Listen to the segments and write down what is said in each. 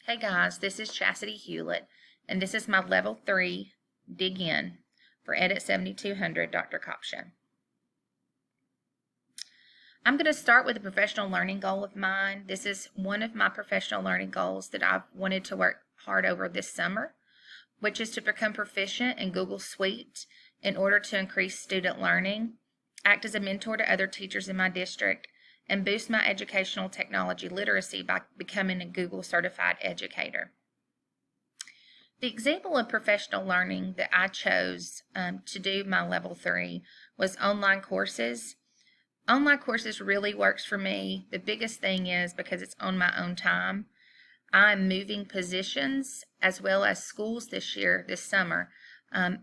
Hey guys, this is Chastity Hewlett, and this is my Level 3 Dig In for Edit 7200 Dr. Kopsha. I'm going to start with a professional learning goal of mine. This is one of my professional learning goals that I've wanted to work hard over this summer, which is to become proficient in Google Suite in order to increase student learning, act as a mentor to other teachers in my district, and boost my educational technology literacy by becoming a Google certified educator. The example of professional learning that I chose to do my Level 3 was online courses. Online courses really works for me. The biggest thing is because it's on my own time. I'm moving positions as well as schools this summer.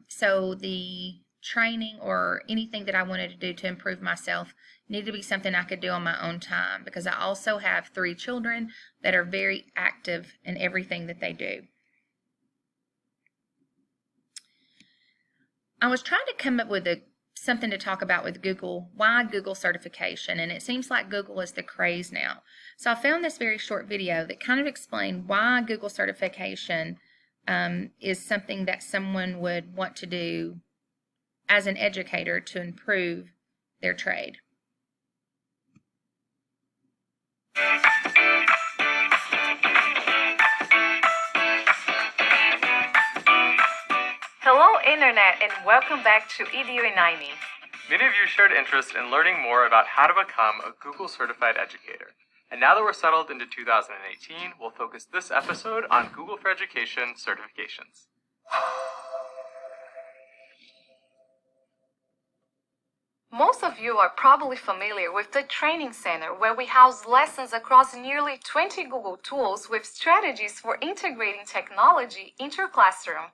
So the training or anything that I wanted to do to improve myself needed to be something I could do on my own time, because I also have 3 children that are very active in everything that they do. I was trying to come up with something to talk about with Google, why Google certification, and it seems like Google is the craze now. So I found this very short video that kind of explained why Google certification is something that someone would want to do as an educator to improve their trade. Hello Internet, and welcome back to EDU in 90. Many of you showed interest in learning more about how to become a Google certified educator. And now that we're settled into 2018, we'll focus this episode on Google for Education certifications. Most of you are probably familiar with the Training Center, where we house lessons across nearly 20 Google tools with strategies for integrating technology into your classroom.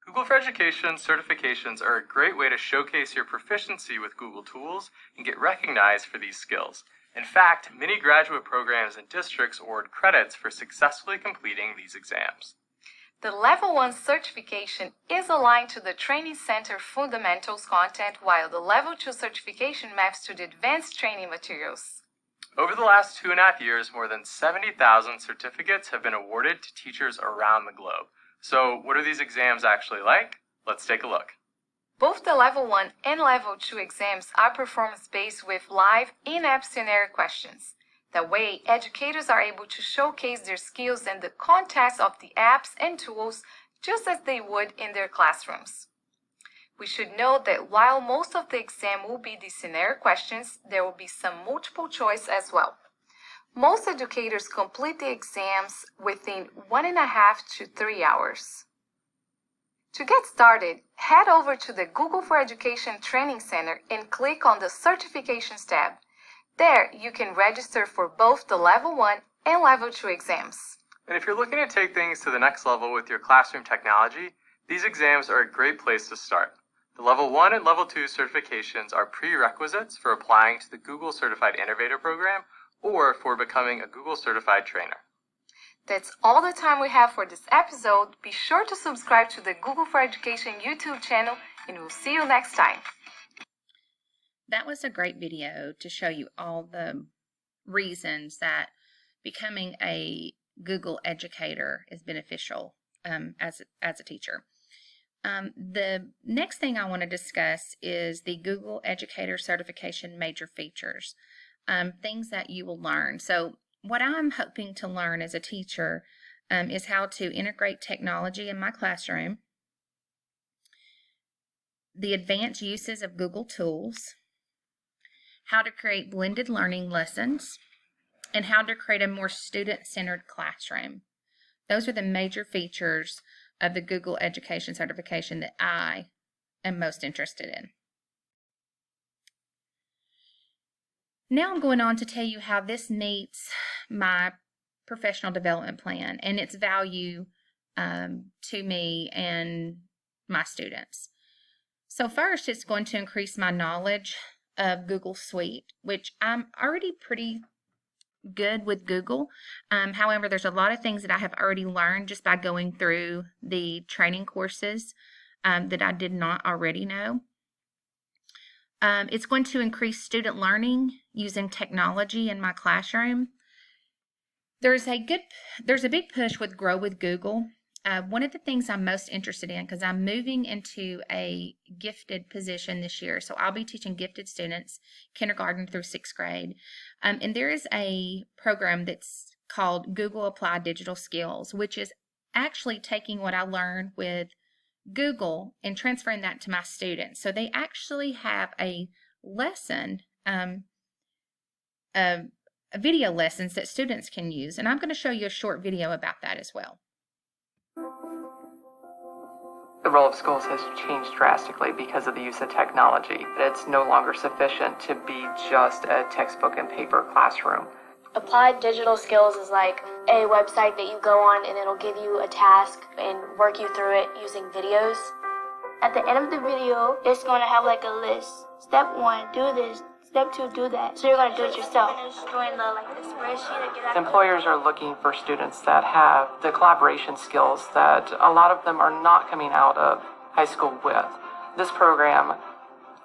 Google for Education certifications are a great way to showcase your proficiency with Google tools and get recognized for these skills. In fact, many graduate programs and districts award credits for successfully completing these exams. The Level 1 certification is aligned to the Training Center fundamentals content, while the Level 2 certification maps to the advanced training materials. Over the last 2.5 years, more than 70,000 certificates have been awarded to teachers around the globe. So what are these exams actually like? Let's take a look. Both the Level 1 and Level 2 exams are performance-based with live in-app scenario questions. That way, educators are able to showcase their skills in the context of the apps and tools just as they would in their classrooms. We should note that while most of the exam will be the scenario questions, there will be some multiple choice as well. Most educators complete the exams within 1.5 to 3 hours. To get started, head over to the Google for Education Training Center and click on the Certifications tab. There, you can register for both the Level 1 and Level 2 exams. And if you're looking to take things to the next level with your classroom technology, these exams are a great place to start. The Level 1 and Level 2 certifications are prerequisites for applying to the Google Certified Innovator Program or for becoming a Google Certified Trainer. That's all the time we have for this episode. Be sure to subscribe to the Google for Education YouTube channel, and we'll see you next time. That was a great video to show you all the reasons that becoming a Google educator is beneficial as a teacher. The next thing I want to discuss is the Google Educator Certification major features, things that you will learn. So what I'm hoping to learn as a teacher is how to integrate technology in my classroom, the advanced uses of Google tools, how to create blended learning lessons, and how to create a more student-centered classroom. Those are the major features of the Google Education Certification that I am most interested in. Now I'm going on to tell you how this meets my professional development plan and its value to me and my students. So first, it's going to increase my knowledge of Google Suite, which I'm already pretty good with Google. However, there's a lot of things that I have already learned just by going through the training courses that I did not already know. It's going to increase student learning using technology in my classroom. there's a big push with Grow with Google. One of the things I'm most interested in, because I'm moving into a gifted position this year, so I'll be teaching gifted students, kindergarten through 6th grade. And there is a program that's called Google Applied Digital Skills, which is actually taking what I learned with Google and transferring that to my students. So they actually have a lesson, video lessons that students can use. And I'm going to show you a short video about that as well. The role of schools has changed drastically because of the use of technology. It's no longer sufficient to be just a textbook and paper classroom. Applied digital skills is like a website that you go on and it'll give you a task and work you through it using videos. At the end of the video, it's going to have like a list. Step 1, do this. Step 2, do that. So you're going to do it yourself. Doing the spreadsheet. Employers are looking for students that have the collaboration skills that a lot of them are not coming out of high school with. This program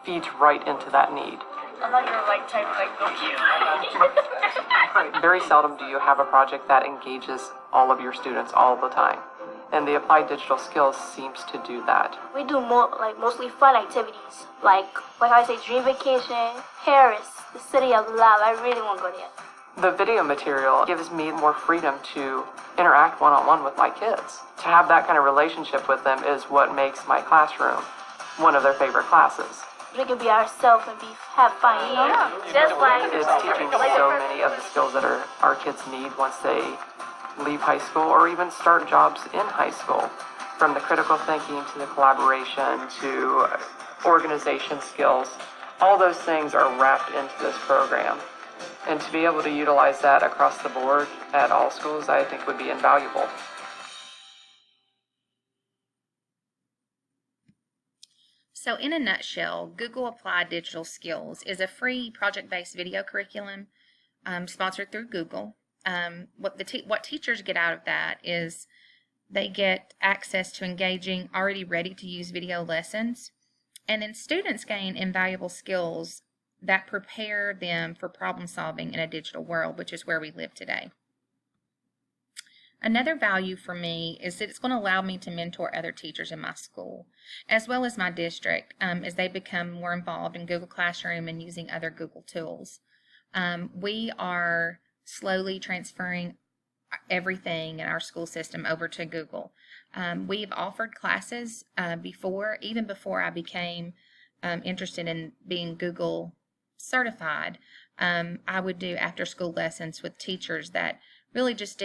feeds right into that need. I thought you were like typing like go cute. Very seldom do you have a project that engages all of your students all the time. And the Applied Digital Skills seems to do that. We do mostly fun activities, like I say, dream vacation, Paris, the city of love. I really want to go there. The video material gives me more freedom to interact one-on-one with my kids. To have that kind of relationship with them is what makes my classroom one of their favorite classes. We can be ourselves and have fun, you know? Just like It's teaching so many of the skills that our kids need once they leave high school or even start jobs in high school. From the critical thinking to the collaboration to organization skills, all those things are wrapped into this program. And to be able to utilize that across the board at all schools, I think would be invaluable. So in a nutshell, Google Applied Digital Skills is a free project-based video curriculum sponsored through Google. What teachers get out of that is they get access to engaging, already ready-to-use video lessons, and then students gain invaluable skills that prepare them for problem solving in a digital world, which is where we live today. Another value for me is that it's going to allow me to mentor other teachers in my school, as well as my district, as they become more involved in Google Classroom and using other Google tools. We are slowly transferring everything in our school system over to Google. We've offered classes even before I became interested in being Google certified. I would do after-school lessons with teachers that really just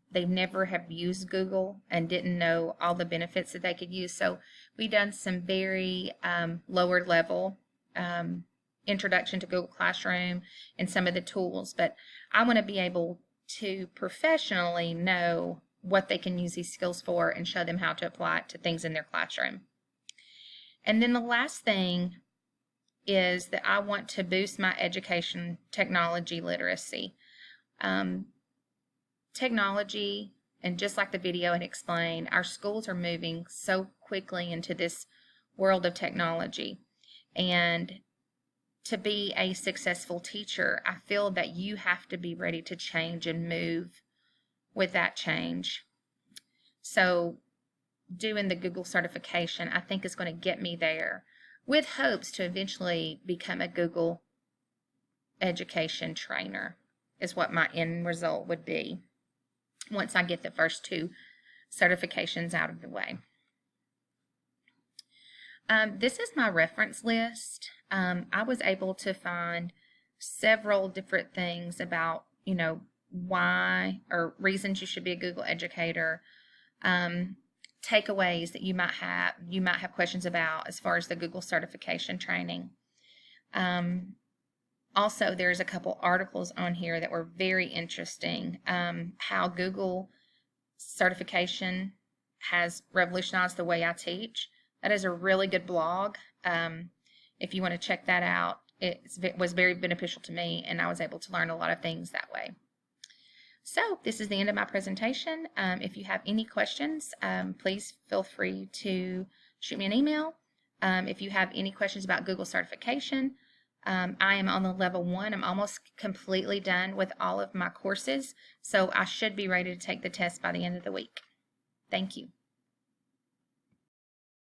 they never have used Google and didn't know all the benefits that they could use. So we've done some very lower level introduction to Google Classroom and some of the tools, but I want to be able to professionally know what they can use these skills for and show them how to apply it to things in their classroom. And then the last thing is that I want to boost my education technology literacy. Technology, and just like the video had explained, our schools are moving so quickly into this world of technology. And to be a successful teacher, I feel that you have to be ready to change and move with that change. So doing the Google certification, I think, is going to get me there, with hopes to eventually become a Google education trainer, is what my end result would be once I get the first 2 certifications out of the way. This is my reference list. I was able to find several different things about, why or reasons you should be a Google educator, takeaways that you might have questions about as far as the Google certification training. Also, there's a couple articles on here that were very interesting. How Google certification has revolutionized the way I teach. That is a really good blog. If you want to check that out, it was very beneficial to me, and I was able to learn a lot of things that way. So this is the end of my presentation. If you have any questions, please feel free to shoot me an email. If you have any questions about Google certification, I am on the level 1. I'm almost completely done with all of my courses, so I should be ready to take the test by the end of the week. Thank you.